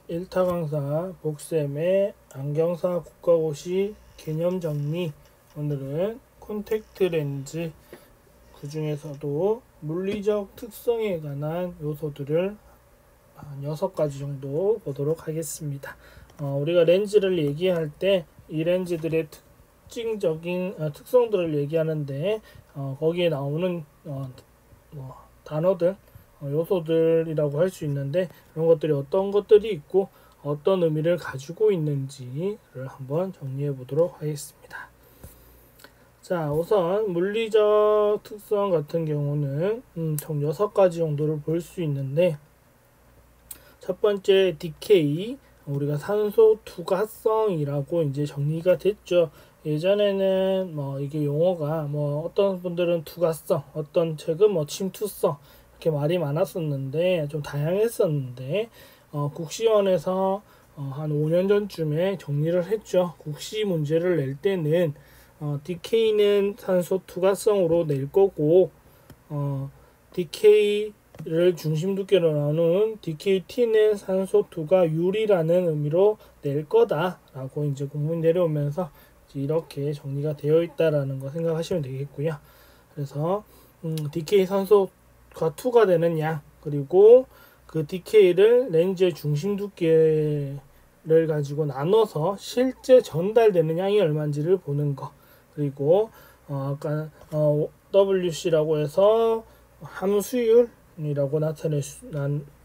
1타 강사 복쌤의 안경사 국가고시 개념 정리. 오늘은 콘택트 렌즈, 그 중에서도 물리적 특성에 관한 요소들을 한 6가지 정도 보도록 하겠습니다. 우리가 렌즈를 얘기할 때 이 렌즈들의 특징적인 특성들을 얘기하는데 거기에 나오는 단어들, 요소들이라고 할 수 있는데, 이런 것들이 어떤 것들이 있고 어떤 의미를 가지고 있는지를 한번 정리해 보도록 하겠습니다. 자, 우선 물리적 특성 같은 경우는 총 6가지 정도를 볼 수 있는데, 첫 번째 디케이, 우리가 산소 투과성이라고 이제 정리가 됐죠. 예전에는 이게 용어가 어떤 분들은 투과성, 어떤 책은 침투성 이렇게 말이 많았었는데, 좀 다양했었는데, 국시원에서 한 5년 전쯤에 정리를 했죠. 국시 문제를 낼 때는 DK는 산소 투과성으로 낼 거고, DK를 중심 두께로 나누는 DKT는 산소 투과율이라는 의미로 낼 거다라고 이제 공문이 내려오면서 이제 이렇게 정리가 되어 있다라는 거 생각하시면 되겠고요. 그래서 DK 산소가 투과되는 양, 그리고 그 DK를 렌즈의 중심 두께를 가지고 나눠서 실제 전달되는 양이 얼마인지를 보는 거, 그리고 아까 WC라고 해서 함수율이라고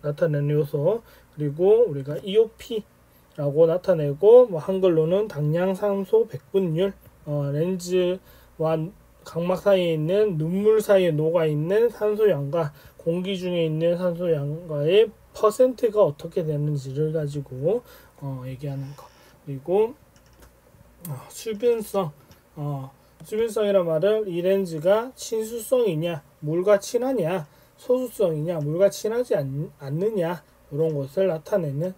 나타내는 요소, 그리고 우리가 EOP라고 나타내고 한글로는 당량산소 백분율, 렌즈와 각막 사이에 있는 눈물 사이에 녹아있는 산소양과 공기 중에 있는 산소양과의 퍼센트가 어떻게 되는지를 가지고 얘기하는 거. 그리고 수변성, 수변성이란 말은 이 렌즈가 친수성이냐, 물과 친하냐, 소수성이냐, 물과 친하지 않느냐, 이런 것을 나타내는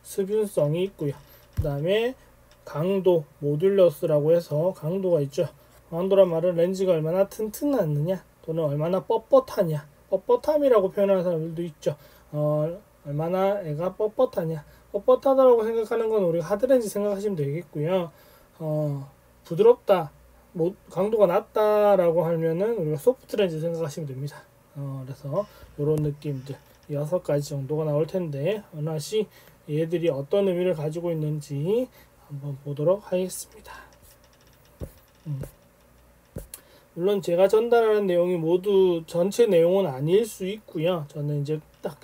수변성이 있고요. 그 다음에 강도, 모듈러스라고 해서 강도가 있죠. 강도란 말은 렌즈가 얼마나 튼튼하느냐, 또는 얼마나 뻣뻣하냐, 뻣뻣함이라고 표현하는 사람들도 있죠. 얼마나 애가 뻣뻣하냐, 뻣뻣하다라고 생각하는 건 우리가 하드렌즈 생각하시면 되겠고요. 부드럽다, 강도가 낮다라고 하면은 우리가 소프트 렌즈 생각하시면 됩니다. 그래서 이런 느낌들 6가지 정도가 나올 텐데, 하나씩 얘들이 어떤 의미를 가지고 있는지 한번 보도록 하겠습니다. 물론 제가 전달하는 내용이 모두 전체 내용은 아닐 수 있고요. 저는 이제 딱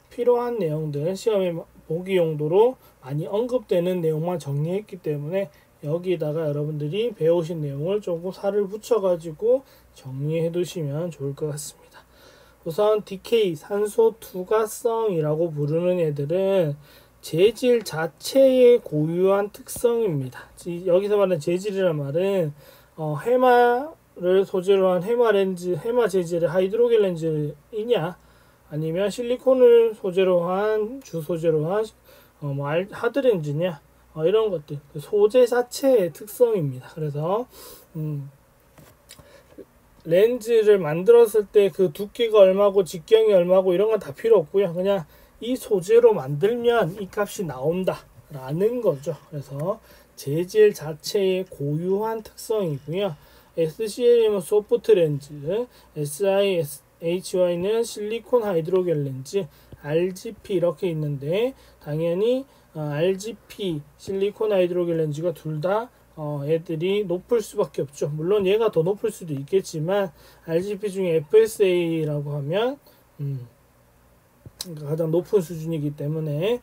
필요한 내용들, 시험에 보기 용도로 많이 언급되는 내용만 정리했기 때문에 여기다가 여러분들이 배우신 내용을 조금 살을 붙여가지고 정리해 두시면 좋을 것 같습니다. 우선 DK, 산소 투과성이라고 부르는 애들은 재질 자체의 고유한 특성입니다. 여기서 말하는 재질이란 말은 해마를 소재로 한 해마 렌즈, 해마 재질의 하이드로겔 렌즈이냐, 아니면 실리콘을 소재로 한, 주 소재로 한 하드 렌즈냐, 이런 것들, 소재 자체의 특성입니다. 그래서 렌즈를 만들었을 때 그 두께가 얼마고 직경이 얼마고 이런 건 다 필요 없고요. 그냥 이 소재로 만들면 이 값이 나온다 라는 거죠. 그래서 재질 자체의 고유한 특성이고요. SCL은 소프트 렌즈, SIHY는 실리콘 하이드로겔 렌즈, RGP 이렇게 있는데, 당연히 RGP, 실리콘 하이드로겔 렌즈가 둘 다 애들이 높을 수밖에 없죠. 물론 얘가 더 높을 수도 있겠지만 RGP 중에 FSA라고 하면 가장 높은 수준이기 때문에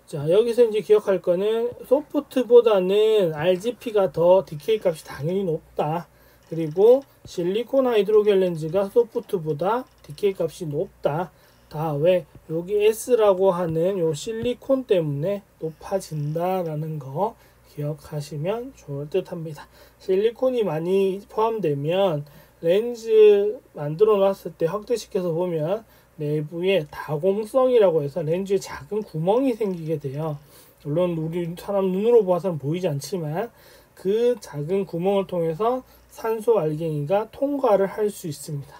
자, 여기서 이제 기억할 거는 소프트보다는 RGP가 더 DK 값이 당연히 높다. 그리고 실리콘 하이드로겔 렌즈가 소프트보다 DK 값이 높다. 다 왜? 여기 S라고 하는 요 실리콘 때문에 높아진다라는 거 기억하시면 좋을 듯 합니다. 실리콘이 많이 포함되면 렌즈 만들어 놨을 때 확대시켜서 보면 내부에 다공성이라고 해서 렌즈에 작은 구멍이 생기게 돼요. 물론 우리 사람 눈으로 봐서는 보이지 않지만 그 작은 구멍을 통해서 산소 알갱이가 통과를 할 수 있습니다.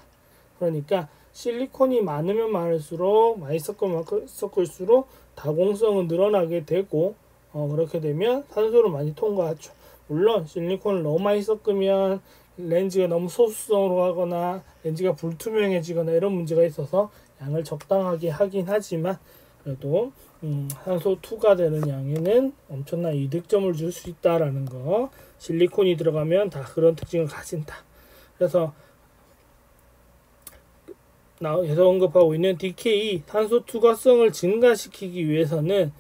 그러니까 실리콘이 많으면 많을수록 많이 섞을수록 다공성은 늘어나게 되고 그렇게 되면 산소를 많이 통과하죠. 물론 실리콘을 너무 많이 섞으면 렌즈가 너무 소수성으로 가거나 렌즈가 불투명해지거나 이런 문제가 있어서 양을 적당하게 하긴 하지만 그래도 산소 투과되는 양에는 엄청난 이득점을 줄 수 있다라는 거. 실리콘이 들어가면 다 그런 특징을 가진다. 그래서 계속 언급하고 있는 DK 산소 투과성을 증가시키기 위해서는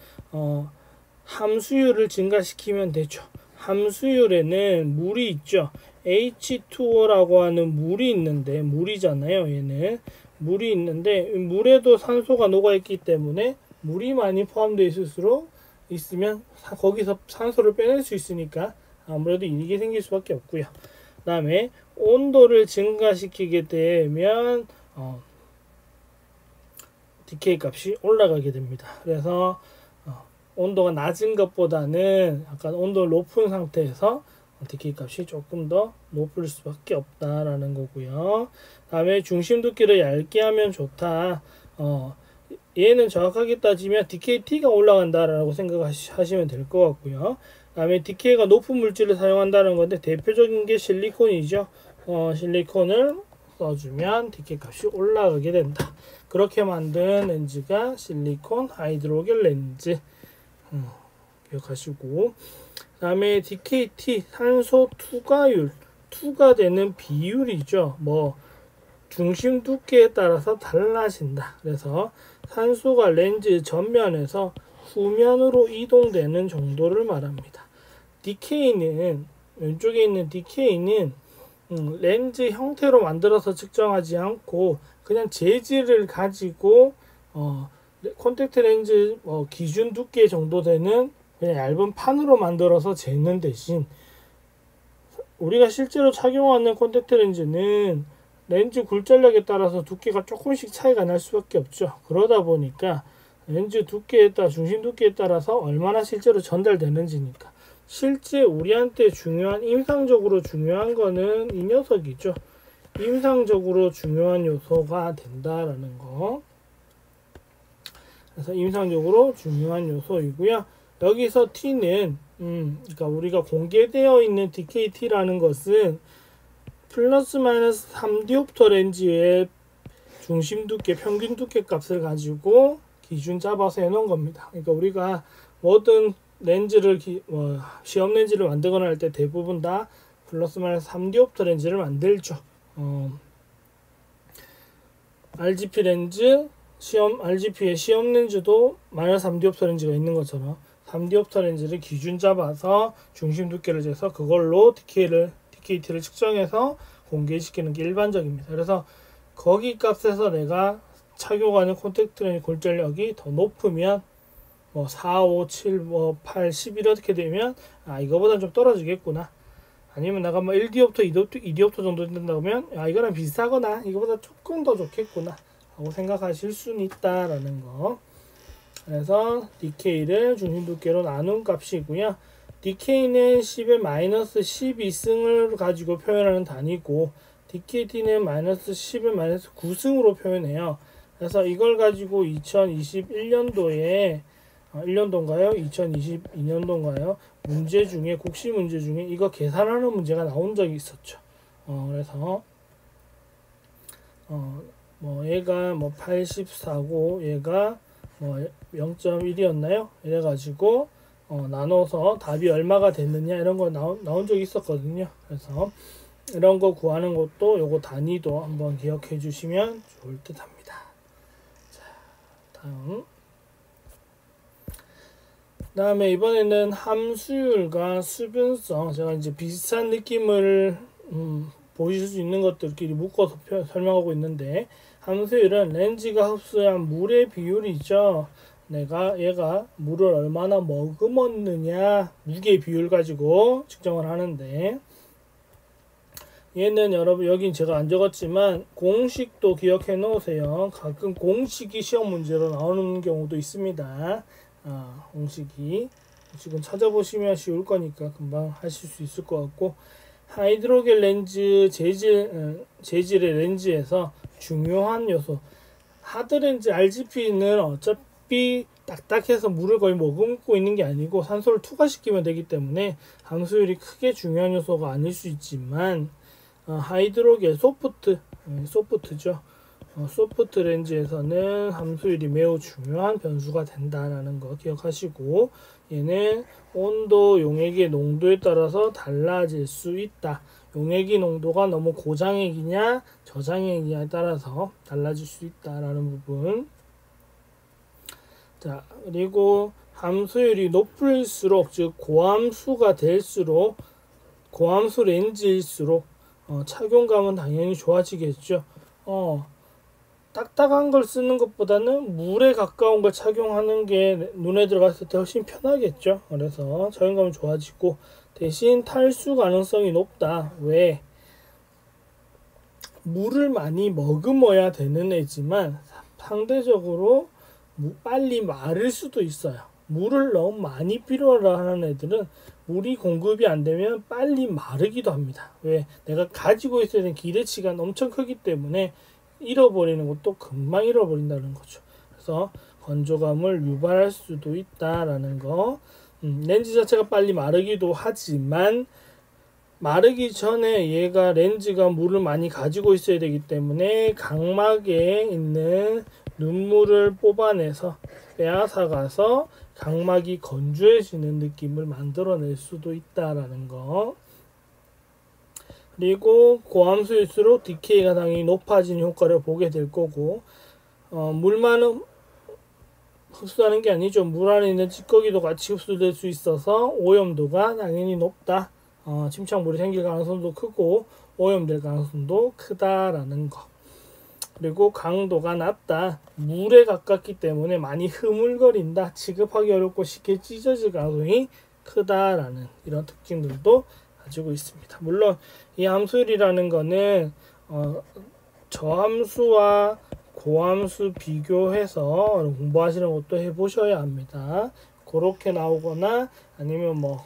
함수율을 증가시키면 되죠. 함수율에는 물이 있죠. H2O라고 하는 물이 있는데, 물이잖아요. 얘는 물이 있는데 물에도 산소가 녹아있기 때문에 물이 많이 포함되어 있으면 거기서 산소를 빼낼 수 있으니까 아무래도 이익이 생길 수밖에 없고요. 그 다음에 온도를 증가시키게 되면 DK 값이 올라가게 됩니다. 그래서 온도가 낮은 것보다는 약간 온도를 높은 상태에서 DK 값이 조금 더 높을 수밖에 없다라는 거고요. 다음에 중심 두께를 얇게 하면 좋다. 얘는 정확하게 따지면 DKT가 올라간다라고 생각하시면 될 것 같고요. 다음에 DK가 높은 물질을 사용한다는 건데 대표적인 게 실리콘이죠. 실리콘을 써주면 DK 값이 올라가게 된다. 그렇게 만든 렌즈가 실리콘 하이드로겔 렌즈. 기억하시고, 그 다음에 DKT 산소 투과율, 투과되는 비율이죠. 중심 두께에 따라서 달라진다. 그래서 산소가 렌즈 전면에서 후면으로 이동되는 정도를 말합니다. DK는 왼쪽에 있는 DK는 렌즈 형태로 만들어서 측정하지 않고 그냥 재질을 가지고 콘택트 렌즈 기준 두께 정도 되는 그냥 얇은 판으로 만들어서 재는 대신 우리가 실제로 착용하는 콘택트 렌즈는 렌즈 굴절력에 따라서 두께가 조금씩 차이가 날 수밖에 없죠. 그러다 보니까 렌즈 두께에 따라 중심 두께에 따라서 얼마나 실제로 전달되는지니까 실제 우리한테 중요한 임상적으로 중요한 거는 이 녀석이죠. 임상적으로 중요한 요소가 된다라는 거. 그래서 임상적으로 중요한 요소이고요. 여기서 T는 그러니까 우리가 공개되어 있는 DKT라는 것은 플러스 마이너스 3디옵터 렌즈의 중심 두께, 평균 두께 값을 가지고 기준 잡아서 해놓은 겁니다. 그러니까 우리가 모든 렌즈를 시험 렌즈를 만들거나 할 때 대부분 다 플러스 마이너스 3디옵터 렌즈를 만들죠. RGP 렌즈, RGP의 시험 렌즈도 마이너스 3디옵터 렌즈가 있는 것처럼 3디옵터 렌즈를 기준 잡아서 중심 두께를 재서 그걸로 DKT를 측정해서 공개시키는 게 일반적입니다. 그래서 거기 값에서 내가 착용하는 콘택트 렌즈 골절력이 더 높으면 4, 5, 7, 8, 10 이렇게 되면 이거보다 좀 떨어지겠구나. 아니면 내가 1디옵터, 2디옵터 정도 된다고 하면 이거랑 비슷하거나 이거보다 조금 더 좋겠구나 하고 생각하실 수는 있다라는 거. 그래서 DK를 중심 두께로 나눈 값이고요. DK는 10의 마이너스 12승을 가지고 표현하는 단위고 DKT는 마이너스 10의 마이너스 9승으로 표현해요. 그래서 이걸 가지고 2021년도에 2022년도인가요? 문제 중에 국시 문제 중에 이거 계산하는 문제가 나온 적이 있었죠. 그래서 얘가 84고 얘가 0.1이었나요? 이래가지고 나눠서 답이 얼마가 됐느냐 이런 거 나온 적이 있었거든요. 그래서 이런 거 구하는 것도 요거 단위도 한번 기억해 주시면 좋을 듯 합니다. 자, 다음에 이번에는 함수율과 수변성, 제가 이제 비슷한 느낌을 보실 수 있는 것들끼리 묶어서 설명하고 있는데, 함수율은 렌즈가 흡수한 물의 비율이죠. 얘가 물을 얼마나 머금었느냐, 무게 비율 가지고 측정을 하는데, 얘는 여러분 여긴 제가 안 적었지만 공식도 기억해 놓으세요. 가끔 공식이 시험 문제로 나오는 경우도 있습니다. 공식은 찾아보시면 쉬울 거니까 금방 하실 수 있을 것 같고, 하이드로겔 렌즈 재질의 렌즈에서 중요한 요소. 하드렌즈 RGP는 어차피 딱딱해서 물을 거의 머금고 있는 게 아니고 산소를 투과시키면 되기 때문에 함수율이 크게 중요한 요소가 아닐 수 있지만 하이드로겔 소프트죠. 소프트 렌즈에서는 함수율이 매우 중요한 변수가 된다라는 거 기억하시고, 얘는 온도, 용액의 농도에 따라서 달라질 수 있다. 용액의 농도가 너무 고장액이냐 저장액이냐에 따라서 달라질 수 있다라는 부분. 자, 그리고 함수율이 높을수록, 즉 고함수가 될수록, 고함수 렌즈일수록 착용감은 당연히 좋아지겠죠. 딱딱한 걸 쓰는 것보다는 물에 가까운 걸 착용하는 게 눈에 들어갔을 때 훨씬 편하겠죠. 그래서 착용감은 좋아지고, 대신 탈수 가능성이 높다. 왜? 물을 많이 머금어야 되는 애지만 상대적으로 빨리 마를 수도 있어요. 물을 너무 많이 필요로 하는 애들은 물이 공급이 안 되면 빨리 마르기도 합니다. 왜? 내가 가지고 있어야 되는 기대치가 엄청 크기 때문에 잃어버리는 것도 금방 잃어버린다는 거죠. 그래서 건조감을 유발할 수도 있다라는 거. 렌즈 자체가 빨리 마르기도 하지만 마르기 전에 얘가 렌즈가 물을 많이 가지고 있어야 되기 때문에 각막에 있는 눈물을 뽑아내서 빼앗아가서 각막이 건조해지는 느낌을 만들어낼 수도 있다라는 거. 그리고 고함수일수록 DK가 당연히 높아지는 효과를 보게 될 거고, 물만은 흡수하는 게 아니죠. 물 안에 있는 찌꺼기도 같이 흡수될 수 있어서 오염도가 당연히 높다. 침착물이 생길 가능성도 크고 오염될 가능성도 크다라는 거. 그리고 강도가 낮다. 물에 가깝기 때문에 많이 흐물거린다. 취급하기 어렵고 쉽게 찢어질 가능성이 크다라는 이런 특징들도 가지고 있습니다. 물론 이 함수율이라는 거는 저함수와 고함수 비교해서 공부하시는 것도 해보셔야 합니다. 그렇게 나오거나 아니면 뭐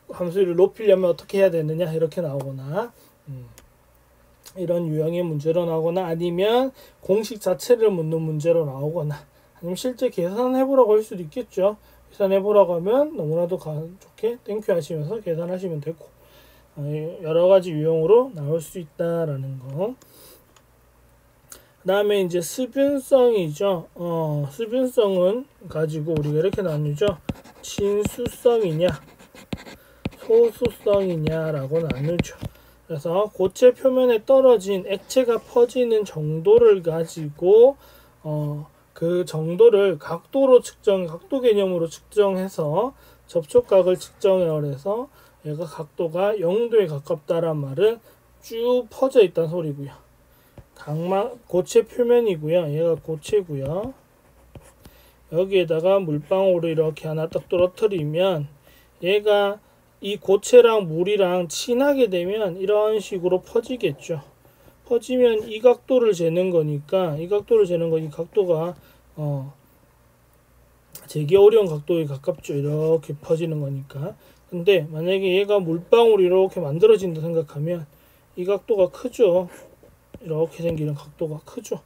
함수율을 높이려면 어떻게 해야 되느냐 이렇게 나오거나 이런 유형의 문제로 나오거나, 아니면 공식 자체를 묻는 문제로 나오거나, 아니면 실제 계산해보라고 할 수도 있겠죠. 계산해보라고 하면 너무나도 좋게 땡큐 하시면서 계산하시면 되고, 여러가지 유형으로 나올 수 있다라는 거. 그 다음에 이제 수분성이죠. 수분성은 가지고 우리가 이렇게 나누죠. 친수성이냐 소수성이냐라고 나누죠. 그래서 고체 표면에 떨어진 액체가 퍼지는 정도를 가지고 그 정도를 각도 개념으로 측정해서 접촉각을 측정을 해서 얘가 각도가 0도에 가깝다란 말은 쭉 퍼져 있다는 소리고요. 각막 고체 표면이고요. 얘가 고체고요. 여기에다가 물방울을 이렇게 하나 딱 떨어뜨리면 얘가 이 고체랑 물이랑 친하게 되면 이런 식으로 퍼지겠죠. 퍼지면 이 각도를 재는 거니까, 이 각도가 재기 어려운 각도에 가깝죠. 이렇게 퍼지는 거니까. 근데 만약에 얘가 물방울이 이렇게 만들어진다 생각하면 이 각도가 크죠. 이렇게 생기는 각도가 크죠.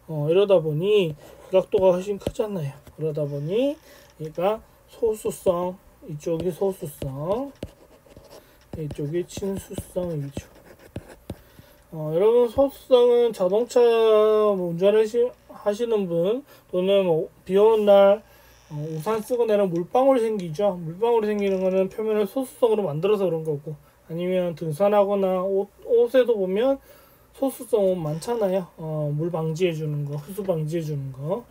이러다 보니 이 각도가 훨씬 크잖아요. 그러다 보니 얘가 소수성, 이쪽이 소수성, 이쪽이 친수성이죠. 여러분, 소수성은 자동차 운전하시는 분, 또는 뭐 비 오는 날 우산 쓰고 내면 물방울이 생기죠. 물방울이 생기는 거는 표면을 소수성으로 만들어서 그런 거고, 아니면 등산하거나 옷에도 보면 소수성은 많잖아요. 물 방지해 주는 거, 흡수 방지해 주는 거,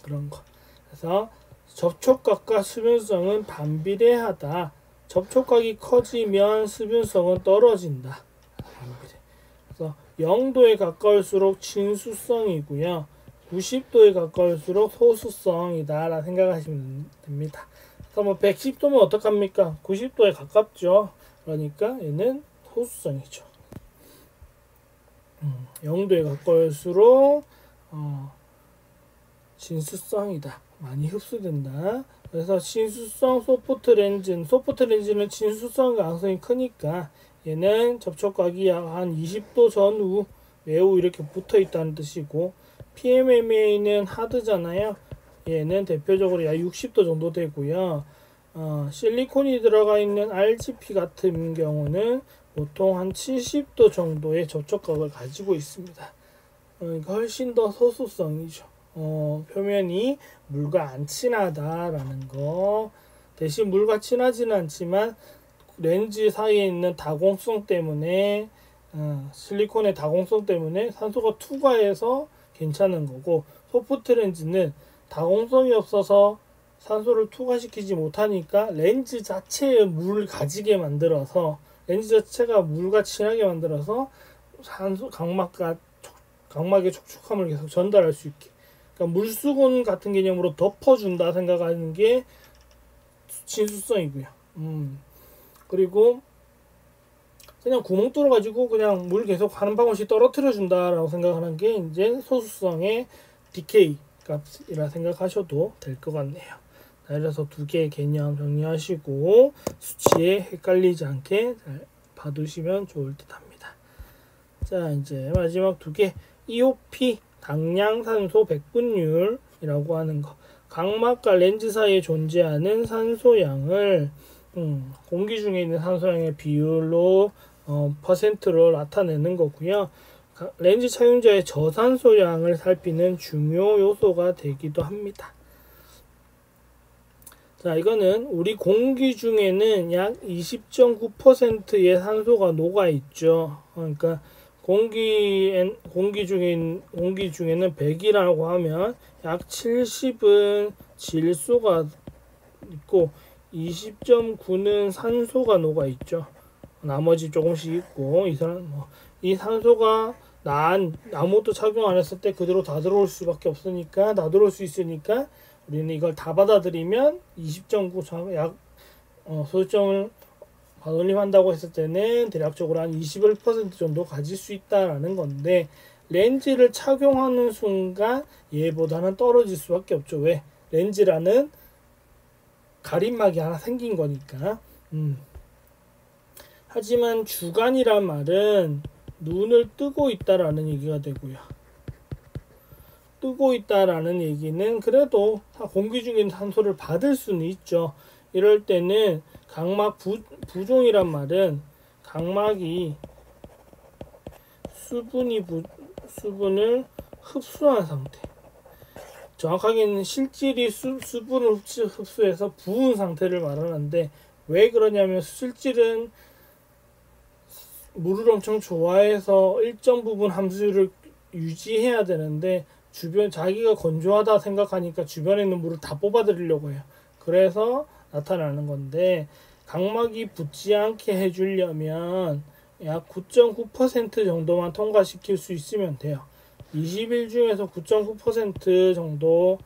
그런 거. 그래서 접촉각과 수분성은 반비례하다. 접촉각이 커지면 수분성은 떨어진다. 그래서 0도에 가까울수록 친수성이고요. 90도에 가까울수록 소수성이다 라고 생각하시면 됩니다. 그래서 뭐 110도면 어떡합니까? 90도에 가깝죠. 그러니까 얘는 소수성이죠. 0도에 가까울수록 친수성이다. 많이 흡수된다. 그래서 친수성 소프트 렌즈는 친수성 가능성이 크니까 얘는 접촉각이 약 한 20도 전후 매우 이렇게 붙어 있다는 뜻이고, PMMA는 하드잖아요. 얘는 대표적으로 약 60도 정도 되고요. 실리콘이 들어가 있는 RGP 같은 경우는 보통 한 70도 정도의 접촉각을 가지고 있습니다. 그러니까 훨씬 더 소수성이죠. 표면이 물과 안 친하다라는 거. 대신 물과 친하지는 않지만 렌즈 사이에 있는 다공성 때문에 실리콘의 다공성 때문에 산소가 투과해서 괜찮은 거고, 소프트 렌즈는 다공성이 없어서 산소를 투과시키지 못하니까 렌즈 자체에 물을 가지게 만들어서, 렌즈 자체가 물과 친하게 만들어서 산소 각막의 촉촉함을 계속 전달할 수 있게, 그러니까 물수건 같은 개념으로 덮어준다 생각하는 게 친수성이고요. 그리고 그냥 구멍 뚫어가지고 그냥 물 계속 한 방울씩 떨어뜨려 준다라고 생각하는 게 이제 소수성의 디케이 값이라 생각하셔도 될 것 같네요. 그래서 두 개의 개념 정리하시고 수치에 헷갈리지 않게 잘 봐두시면 좋을 듯 합니다. 자, 이제 마지막 두 개, EOP 당량산소 백분율이라고 하는 거. 각막과 렌즈 사이에 존재하는 산소량을 공기 중에 있는 산소량의 비율로 퍼센트로 나타내는 거고요. 렌즈 착용자의 저산소량을 살피는 중요 요소가 되기도 합니다. 자, 이거는 우리 공기 중에는 약 20.9%의 산소가 녹아 있죠. 그러니까 공기 중에는 100이라고 하면 약 70은 질소가 있고 20.9는 산소가 녹아 있죠. 나머지 조금씩 있고, 이 산소가 아무것도 착용 안 했을 때 그대로 다 들어올 수밖에 없으니까, 다 들어올 수 있으니까 우리는 이걸 다 받아들이면 20.9 약 소수점을 반올림한다고 했을 때는 대략적으로 한 21% 정도 가질 수 있다라는 건데, 렌즈를 착용하는 순간 얘보다는 떨어질 수밖에 없죠. 왜? 렌즈라는 가림막이 하나 생긴 거니까. 하지만 주간이란 말은 눈을 뜨고 있다라는 얘기가 되고요. 뜨고 있다라는 얘기는 그래도 공기 중인 산소를 받을 수는 있죠. 이럴 때는 각막 부종이란 말은 각막이 수분을 흡수한 상태, 정확하게는 실질이 수분을 흡수해서 부은 상태를 말하는데, 왜 그러냐면 실질은 물을 엄청 좋아해서 일정 부분 함수를 유지해야 되는데, 자기가 건조하다 생각하니까 주변에 있는 물을 다 뽑아들이려고 해요. 그래서 나타나는 건데, 각막이 붓지 않게 해주려면 약 9.9% 정도만 통과시킬 수 있으면 돼요. 20일 중에서 9.9% 정도,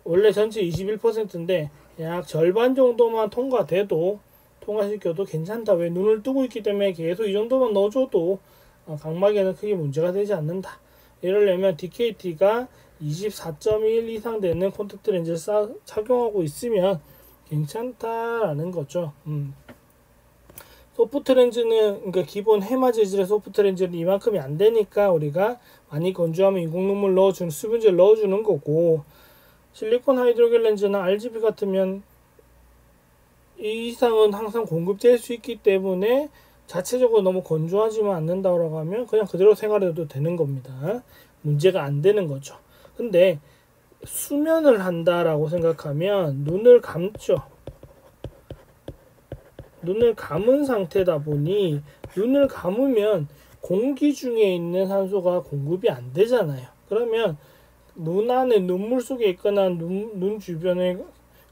원래 전체 21%인데 약 절반 정도만 통과시켜도 괜찮다. 왜? 눈을 뜨고 있기 때문에 계속 이 정도만 넣어줘도 각막에는 크게 문제가 되지 않는다. 이러려면 DKT가 24.1 이상 되는 콘택트 렌즈를 착용하고 있으면 괜찮다라는 거죠. 소프트 렌즈는, 그러니까 기본 해마 재질의 소프트 렌즈는 이만큼이 안 되니까 우리가 많이 건조하면 인공 눈물 넣어주는, 수분제를 넣어주는 거고, 실리콘 하이드로겔 렌즈나 RGB 같으면 이 이상은 항상 공급될 수 있기 때문에 자체적으로 너무 건조하지만 않는다고 하면 그냥 그대로 생활해도 되는 겁니다. 문제가 안 되는 거죠. 근데 수면을 한다라고 생각하면 눈을 감죠. 눈을 감은 상태다 보니, 눈을 감으면 공기 중에 있는 산소가 공급이 안 되잖아요. 그러면 눈 안에 눈물 속에 있거나 눈 주변에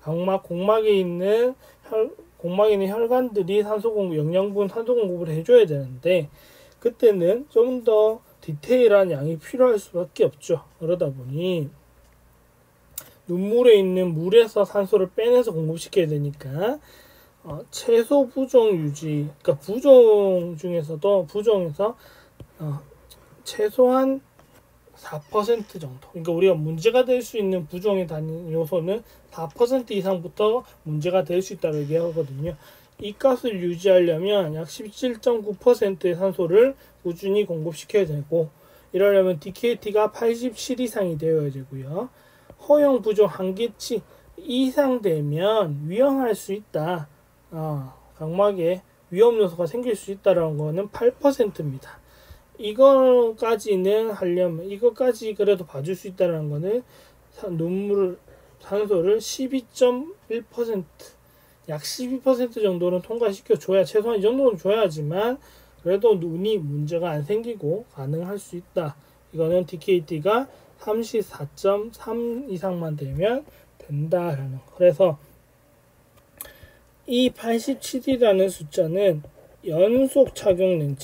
공막에 있는 혈관들이 영양분 산소 공급을 해줘야 되는데, 그때는 좀 더 디테일한 양이 필요할 수밖에 없죠. 그러다 보니 눈물에 있는 물에서 산소를 빼내서 공급시켜야 되니까 최소 부종 유지, 그러니까 부종에서 최소한 4% 정도, 그러니까 우리가 문제가 될 수 있는 부종의 단위 요소는 4% 이상부터 문제가 될 수 있다고 얘기하거든요. 이 값을 유지하려면 약 17.9%의 산소를 꾸준히 공급시켜야 되고, 이러려면 DKT가 87 이상이 되어야 되고요. 허용 부족 한계치 이상 되면 위험할 수 있다. 각막에 위험 요소가 생길 수 있다라는 거는 8%입니다. 이거까지는 하려면, 이거까지 그래도 봐줄 수 있다는 거는 산소를 12.1%, 약 12% 정도는 통과시켜 줘야, 최소한 이 정도는 줘야지만 그래도 눈이 문제가 안 생기고 가능할 수 있다. 이거는 DKT가 34.3 이상만 되면 된다라는 거. 그래서 이 87이라는 숫자는 연속 착용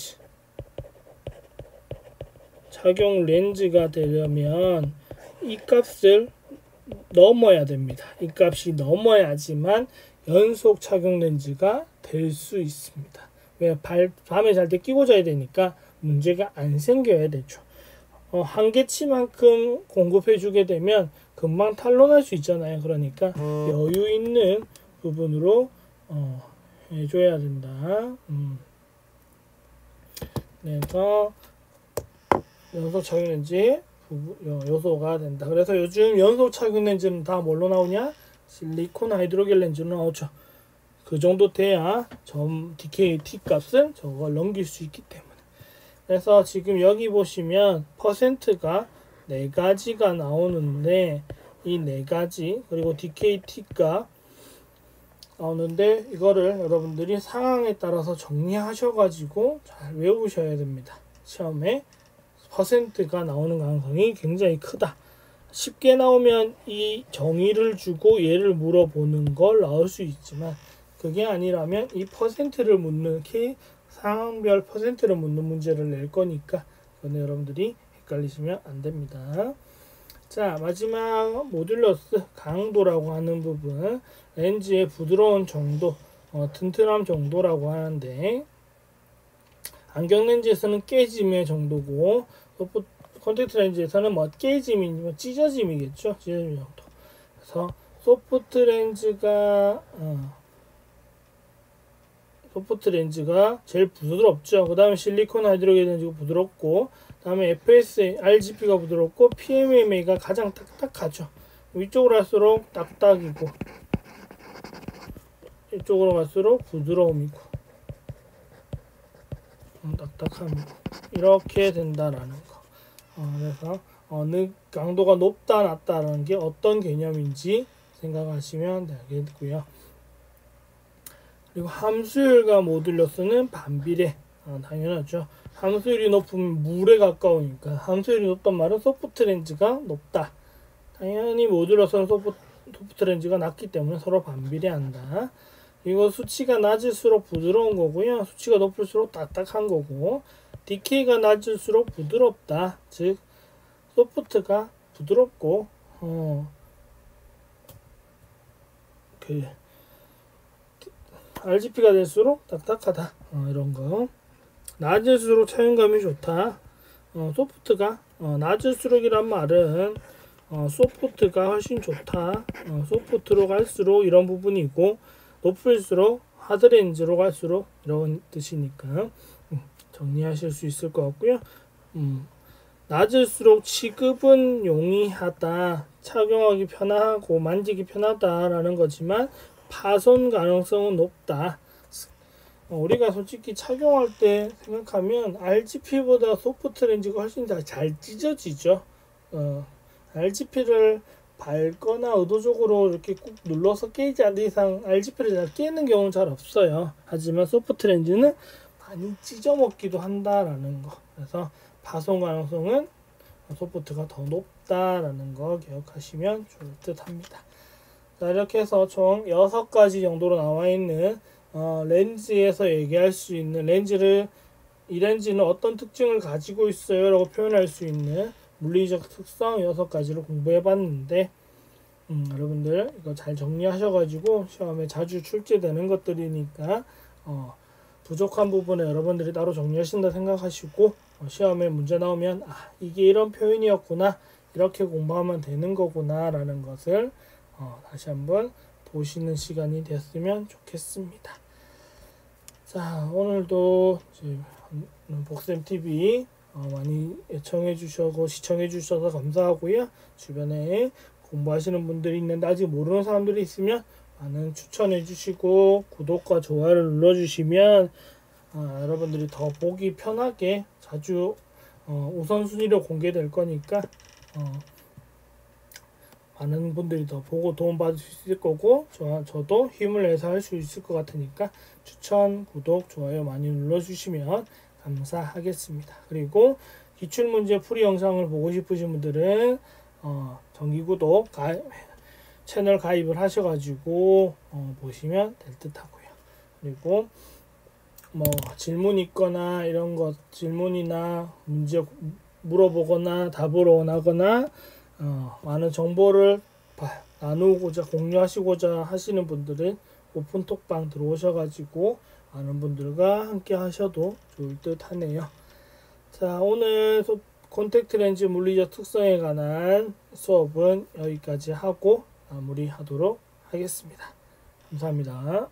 렌즈가 되려면 이 값을 넘어야 됩니다. 이 값이 넘어야지만 연속 착용 렌즈가 될 수 있습니다. 왜? 밤에 잘 때 끼고 자야 되니까 문제가 안 생겨야 되죠. 한계치만큼 공급해 주게 되면 금방 탄론할 수 있잖아요. 그러니까 여유 있는 부분으로 해줘야 된다. 그래서 연속 착용 렌즈 요소가 된다. 그래서 요즘 연속 착용 렌즈는 다 뭘로 나오냐? 실리콘 하이드로겔 렌즈로 나오죠. 그 정도 돼야 DKT 값을 저걸 넘길 수 있기 때문에. 그래서 지금 여기 보시면 퍼센트가 4가지가 나오는데, 이 4가지 그리고 DKT가 나오는데, 이거를 여러분들이 상황에 따라서 정리하셔가지고 잘 외우셔야 됩니다. 시험에 퍼센트가 나오는 가능성이 굉장히 크다. 쉽게 나오면 이 정의를 주고 얘를 물어보는 걸 나올 수 있지만, 그게 아니라면 이 퍼센트를 묻는, 상황별 퍼센트를 묻는 문제를 낼 거니까 그거는 여러분들이 헷갈리시면 안 됩니다. 자, 마지막 모듈러스 강도라고 하는 부분, 렌즈의 부드러운 정도, 튼튼함 정도라고 하는데, 안경 렌즈에서는 깨짐의 정도고, 콘택트 렌즈에서는 깨짐이 찢어짐이겠죠. 찢어짐 정도. 그래서 소프트 렌즈가 제일 부드럽죠. 그 다음에 실리콘 하이드로겔 렌즈가 부드럽고, 그 다음에 FS, RGP가 부드럽고, PMMA가 가장 딱딱하죠. 위쪽으로 갈수록 딱딱이고, 이쪽으로 갈수록 부드러움이고, 딱딱함이고, 이렇게 된다라는 거. 그래서 어느 강도가 높다 낮다라는 게 어떤 개념인지 생각하시면 되겠고요. 그리고 함수율과 모듈러스는 반비례. 당연하죠. 함수율이 높으면 물에 가까우니까, 함수율이 높단 말은 소프트 렌즈가 높다. 당연히 모듈러스는 소프트 렌즈가 낮기 때문에 서로 반비례한다. 그리고 수치가 낮을수록 부드러운 거고요. 수치가 높을수록 딱딱한 거고, DK가 낮을수록 부드럽다. 즉 소프트가 부드럽고 RGP가 될수록 딱딱하다. 이런 거. 낮을수록 착용감이 좋다. 소프트가 낮을수록이란 말은 소프트가 훨씬 좋다. 소프트로 갈수록 이런 부분이고, 높을수록 하드렌즈로 갈수록 이런 뜻이니까 정리하실 수 있을 것 같고요. 낮을수록 취급은 용이하다. 착용하기 편하고 만지기 편하다라는 거지만 파손 가능성은 높다. 우리가 솔직히 착용할 때 생각하면 RGP보다 소프트 렌즈가 훨씬 더 잘 찢어지죠. RGP를 밟거나 의도적으로 이렇게 꾹 눌러서 깨지 않는 이상 RGP를 잘 깨는 경우는 잘 없어요. 하지만 소프트 렌즈는 많이 찢어먹기도 한다라는 거. 그래서 파손 가능성은 소프트가 더 높다라는 거 기억하시면 좋을 듯 합니다. 자, 이렇게 해서 총 6가지 정도로 나와 있는 렌즈에서 얘기할 수 있는 이 렌즈는 어떤 특징을 가지고 있어요 라고 표현할 수 있는 물리적 특성 6가지를 공부해 봤는데, 여러분들 이거 잘 정리하셔가지고 시험에 자주 출제되는 것들이니까 부족한 부분에 여러분들이 따로 정리하신다 생각하시고, 시험에 문제 나오면 이게 이런 표현이었구나, 이렇게 공부하면 되는 거구나 라는 것을 다시 한번 보시는 시간이 됐으면 좋겠습니다. 자, 오늘도 복쌤TV 많이 애청해 주셔서 시청해 주셔서 감사하고요. 주변에 공부하시는 분들이 있는데 아직 모르는 사람들이 있으면 많은 추천해 주시고 구독과 좋아요를 눌러 주시면 여러분들이 더 보기 편하게 자주 우선순위로 공개될 거니까 많은 분들이 더 보고 도움받을 수 있을 거고 저도 힘을 내서 할 수 있을 것 같으니까 추천, 구독, 좋아요 많이 눌러주시면 감사하겠습니다. 그리고 기출문제 풀이 영상을 보고 싶으신 분들은 정기구독 채널 가입을 하셔가지고 보시면 될 듯 하고요. 그리고 뭐 질문 있거나 이런 것 질문이나 문제 물어보거나 답을 원하거나 많은 정보를 나누고자 공유하시고자 하시는 분들은 오픈톡방 들어오셔가지고 많은 분들과 함께 하셔도 좋을 듯 하네요. 자, 오늘 콘택트 렌즈 물리적 특성에 관한 수업은 여기까지 하고 마무리하도록 하겠습니다. 감사합니다.